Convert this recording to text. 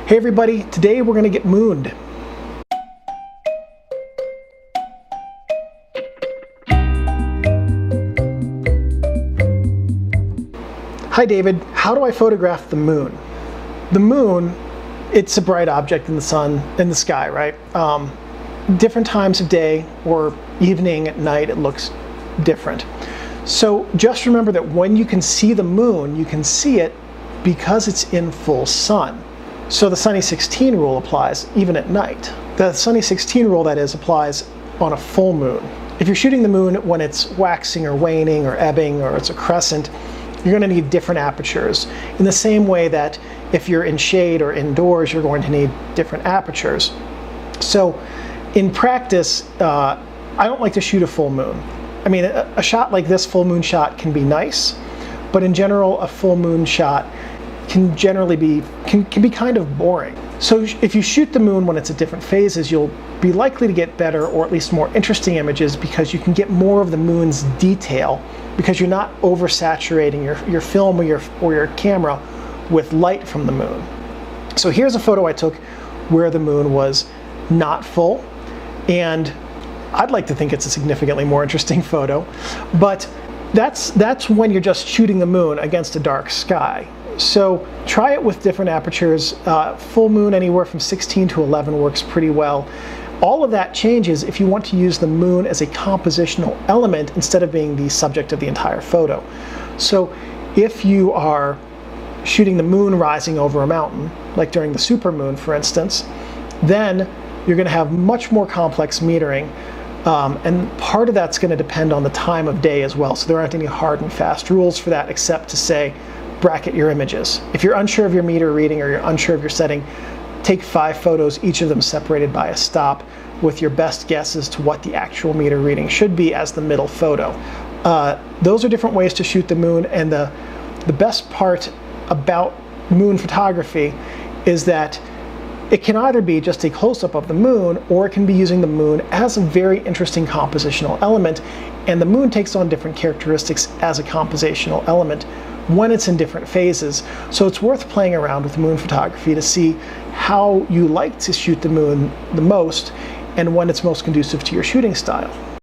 Hey everybody, today we're gonna get mooned. Hi David, how do I photograph the moon? The moon, it's a bright object in the sky, right? Different times of day or evening, at night, it looks different. So just remember that when you can see the moon, you can see it because it's in full sun. So the sunny 16 rule applies even at night. The sunny 16 rule, that is, applies on a full moon. If you're shooting the moon when it's waxing or waning or ebbing or it's a crescent, you're going to need different apertures. In the same way that if you're in shade or indoors, you're going to need different apertures. So in practice, I don't like to shoot a full moon. I mean, a shot like this full moon shot can be nice, but in general, a full moon shot can generally be kind of boring. So if you shoot the moon when it's at different phases, you'll be likely to get better or at least more interesting images because you can get more of the moon's detail because you're not oversaturating your film or your camera with light from the moon. So here's a photo I took where the moon was not full, and I'd like to think it's a significantly more interesting photo, but that's when you're just shooting the moon against a dark sky. So try it with different apertures. Full moon anywhere from 16 to 11 works pretty well. All of that changes if you want to use the moon as a compositional element instead of being the subject of the entire photo. So if you are shooting the moon rising over a mountain, like during the supermoon for instance, then you're going to have much more complex metering. And part of that's going to depend on the time of day as well. So there aren't any hard and fast rules for that except to say, bracket your images. If you're unsure of your meter reading or you're unsure of your setting, take 5 photos, each of them separated by a stop, with your best guess as to what the actual meter reading should be as the middle photo. Those are different ways to shoot the moon, and the best part about moon photography is that it can either be just a close-up of the moon, or it can be using the moon as a very interesting compositional element, and the moon takes on different characteristics as a compositional element when it's in different phases. So it's worth playing around with moon photography to see how you like to shoot the moon the most and when it's most conducive to your shooting style.